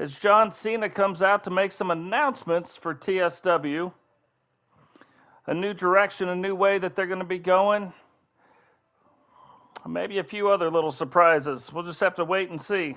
as John Cena comes out to make some announcements for TSW. A new direction, a new way that they're going to be going. Maybe a few other little surprises. We'll just have to wait and see.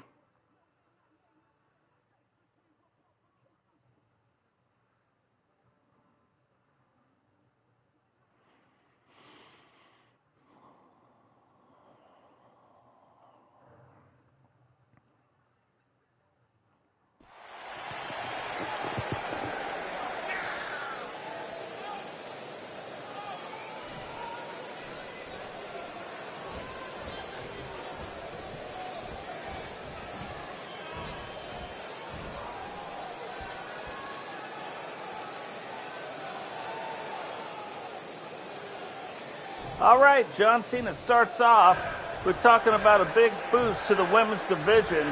All right, John Cena starts off with talking about a big boost to the women's division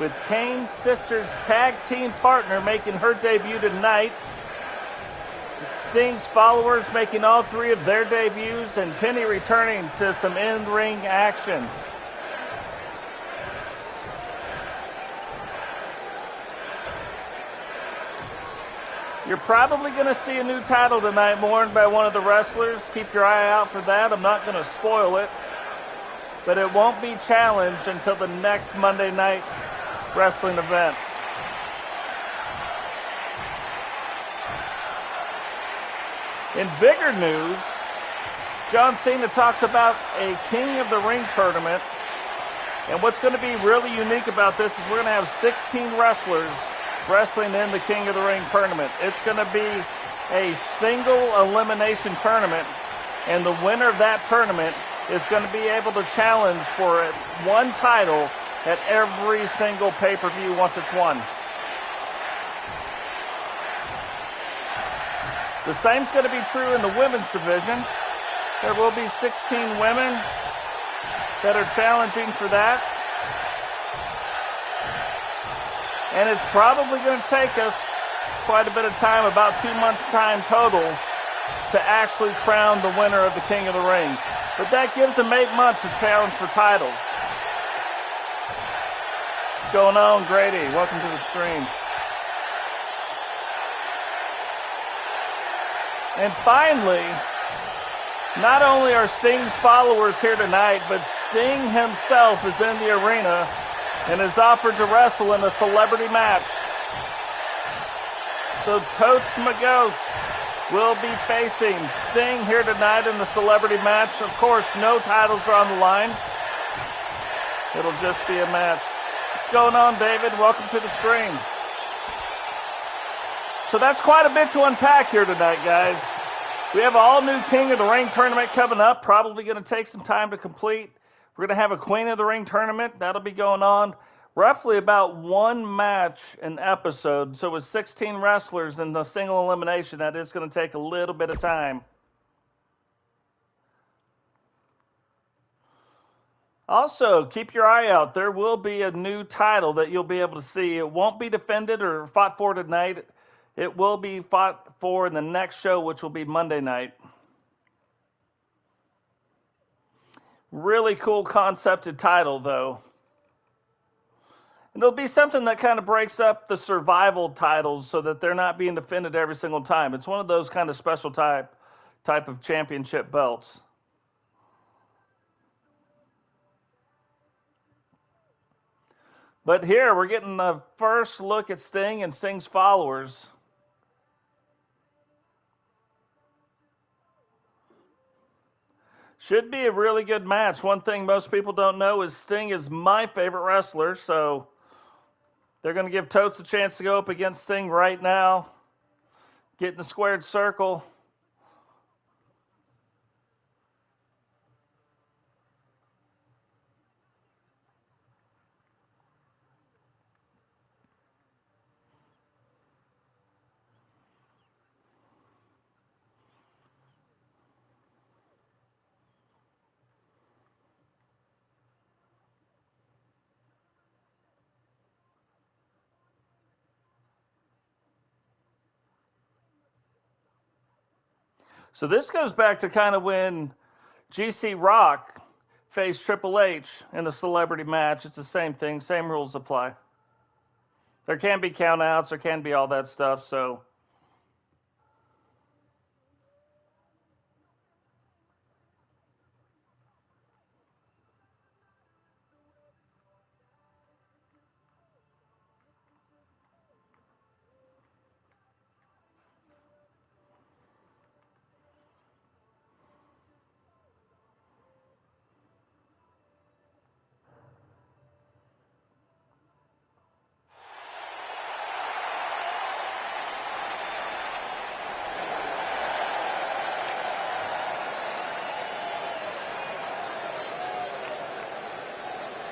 with Kane's sister's tag team partner making her debut tonight. Sting's followers making all three of their debuts, and Penny returning to some in-ring action. You're probably going to see a new title tonight worn by one of the wrestlers. Keep your eye out for that. I'm not going to spoil it. But it won't be challenged until the next Monday Night Wrestling event. In bigger news, John Cena talks about a King of the Ring tournament. And what's going to be really unique about this is we're going to have 16 wrestlers wrestling in the King of the Ring tournament. It's going to be a single elimination tournament, and the winner of that tournament is going to be able to challenge for one title at every single pay-per-view once it's won. The same's going to be true in the women's division. There will be 16 women that are challenging for that. And it's probably going to take us quite a bit of time, about 2 months' time total, to actually crown the winner of the King of the Ring. But that gives them 8 months to challenge for titles. What's going on, Grady? Welcome to the stream. And finally, not only are Sting's followers here tonight, but Sting himself is in the arena and is offered to wrestle in a celebrity match. So Totes McGoat will be facing Sting here tonight in the celebrity match. Of course, no titles are on the line. It'll just be a match. What's going on, David? Welcome to the stream. So that's quite a bit to unpack here tonight, guys. We have an all-new King of the Ring tournament coming up, probably going to take some time to complete. We're going to have a Queen of the Ring tournament. That'll be going on roughly about one match an episode. So with 16 wrestlers in the single elimination, that is going to take a little bit of time. Also, keep your eye out. There will be a new title that you'll be able to see. It won't be defended or fought for tonight. It will be fought for in the next show, which will be Monday night. Really cool concepted title, though. And it'll be something that kind of breaks up the survival titles so that they're not being defended every single time. It's one of those kind of special type of championship belts. But here, we're getting the first look at Sting and Sting's followers. Should be a really good match. One thing most people don't know is Sting is my favorite wrestler, so they're going to give Totes a chance to go up against Sting right now. Get in the squared circle. So this goes back to kind of when GC Rock faced Triple H in a celebrity match. It's the same thing, same rules apply. There can be countouts. There can be all that stuff. So.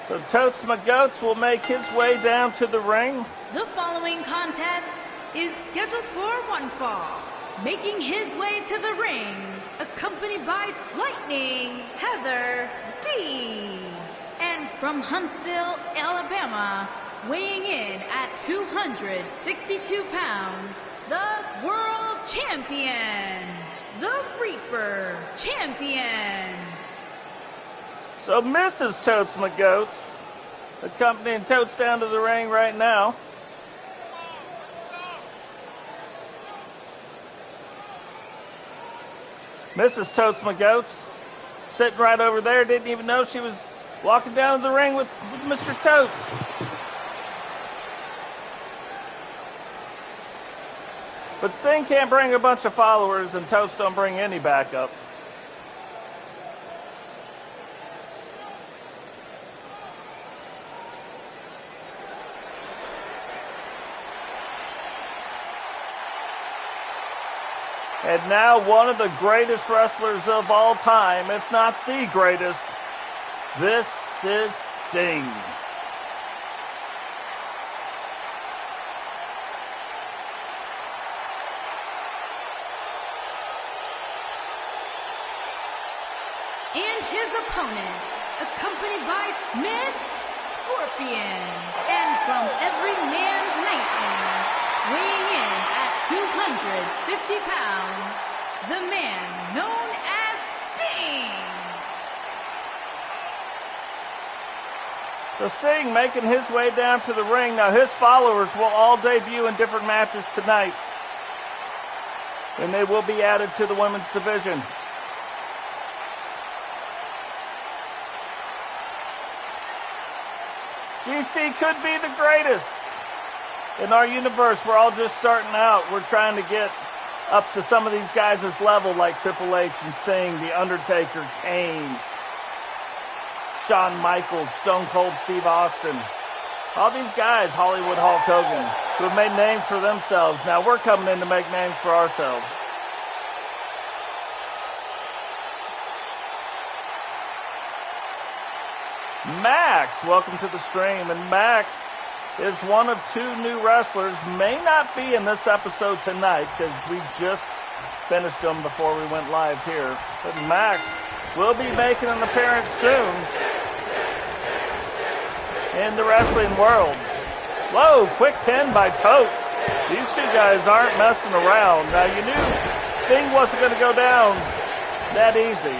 So Totes McGoats will make his way down to the ring. The following contest is scheduled for one fall. Making his way to the ring, accompanied by Lightning Heather D. And from Huntsville, Alabama, weighing in at 262 pounds, the world champion, the Reaper champion. So Mrs. Totes McGoats accompanying Totes down to the ring right now. Mrs. Totes McGoats sitting right over there, didn't even know she was walking down to the ring with Mr. Totes. But Sting can't bring a bunch of followers and Totes don't bring any backup. And now one of the greatest wrestlers of all time, if not the greatest, this is Sting. And his opponent, accompanied by Miss Scorpion. And from every man's nightmare, weighing in at 250 pounds, the man known as Sting. So Sting making his way down to the ring. Now his followers will all debut in different matches tonight. And they will be added to the women's division. GC could be the greatest. In our universe, we're all just starting out. We're trying to get up to some of these guys' level, like Triple H and Sting, The Undertaker, Kane, Shawn Michaels, Stone Cold Steve Austin. All these guys, Hollywood Hulk Hogan, who have made names for themselves. Now we're coming in to make names for ourselves. Max, welcome to the stream. And Max is one of two new wrestlers. May not be in this episode tonight because we just finished them before we went live here. But Max will be making an appearance soon in the wrestling world. Whoa, quick pin by Totes. These two guys aren't messing around. Now you knew Sting wasn't going to go down that easy.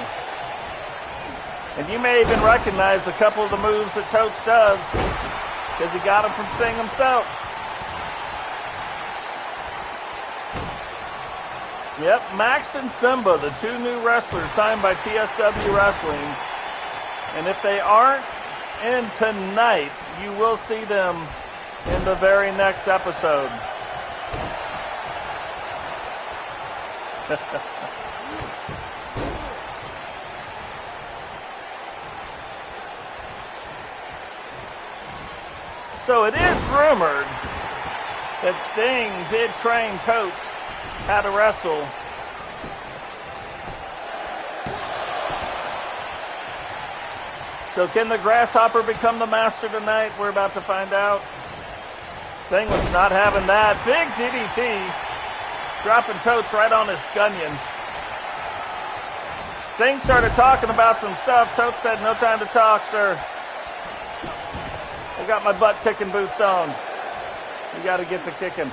And you may even recognize a couple of the moves that Totes does because he got them from Sting himself. Yep, Max and Simba, the two new wrestlers signed by TSW Wrestling. And if they aren't in tonight, you will see them in the very next episode. So it is rumored that Sting did train Totes how to wrestle. So can the Grasshopper become the master tonight? We're about to find out. Sting was not having that. Big DDT. Dropping Totes right on his scunion. Sting started talking about some stuff. Totes said, "No time to talk, sir. I got my butt kicking boots on. You got to get to kicking."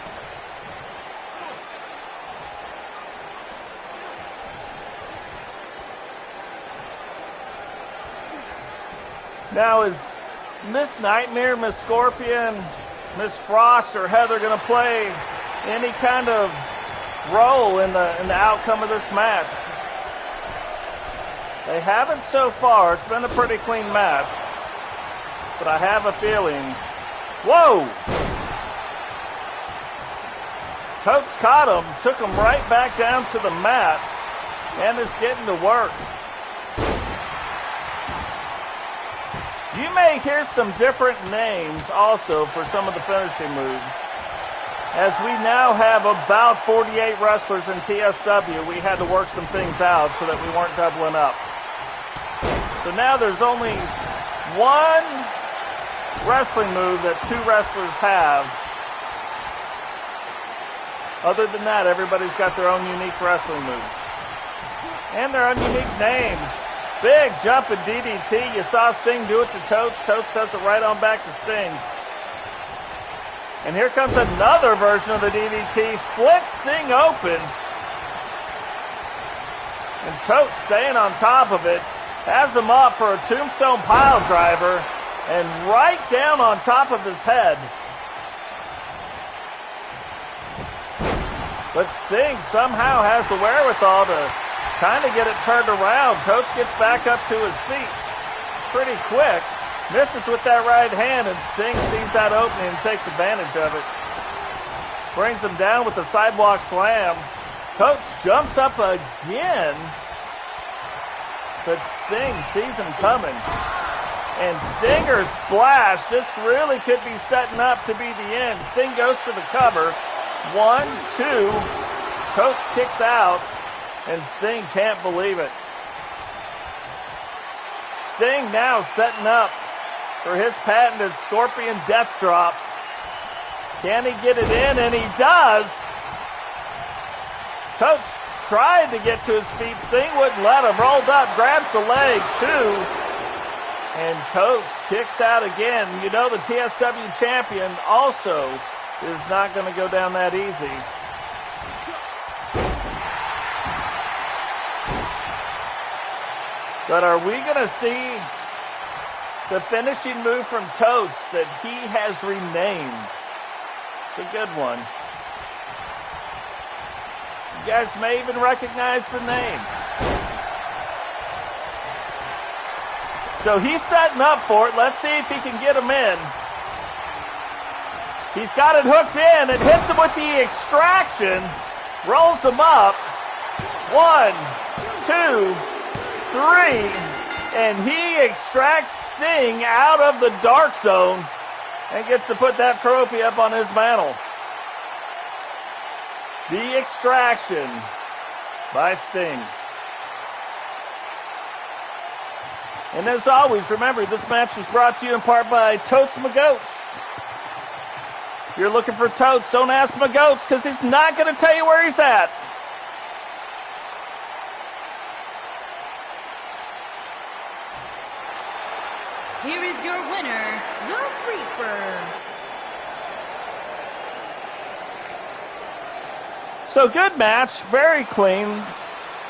Now is Miss Nightmare, Miss Scorpion, Miss Frost or Heather going to play any kind of role in the outcome of this match? They haven't so far. It's been a pretty clean match. But I have a feeling. Whoa! Totes caught him, took him right back down to the mat, and is getting to work. You may hear some different names also for some of the finishing moves. As we now have about 48 wrestlers in TSW, we had to work some things out so that we weren't doubling up. So now there's only one wrestling move that two wrestlers have. Other than that, everybody's got their own unique wrestling moves. And their own unique names. Big jumping DDT. You saw Sting do it to Totes. Totes does it right on back to Sting. And here comes another version of the DDT. Split Sting open. And Totes staying on top of it. Has him up for a tombstone pile driver. And right down on top of his head. But Sting somehow has the wherewithal to kind of get it turned around. Totes gets back up to his feet pretty quick. Misses with that right hand, and Sting sees that opening and takes advantage of it. Brings him down with the sidewalk slam. Totes jumps up again, but Sting sees him coming. And Stinger splash. This really could be setting up to be the end. Sting goes for the cover. 1, 2. Totes kicks out, and Sting can't believe it. Sting now setting up for his patented Scorpion Death Drop. Can he get it in? And he does. Totes tried to get to his feet. Sting wouldn't let him. Rolled up, grabs the leg, 2. And Totes kicks out again. You know the TSW champion also is not going to go down that easy. But are we going to see the finishing move from Totes that he has renamed? It's a good one. You guys may even recognize the name. So he's setting up for it. Let's see if he can get him in. He's got it hooked in and hits him with the extraction. Rolls him up. 1, 2, 3. And he extracts Sting out of the dark zone and gets to put that trophy up on his mantle. The extraction by Sting. And as always, remember, this match was brought to you in part by Totes My Goats. If you're looking for Totes, don't ask my goats because he's not going to tell you where he's at. Here is your winner, the Reaper. So good match, very clean.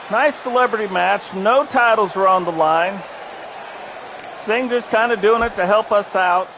Nice celebrity match. No titles were on the line. Sting just kind of doing it to help us out.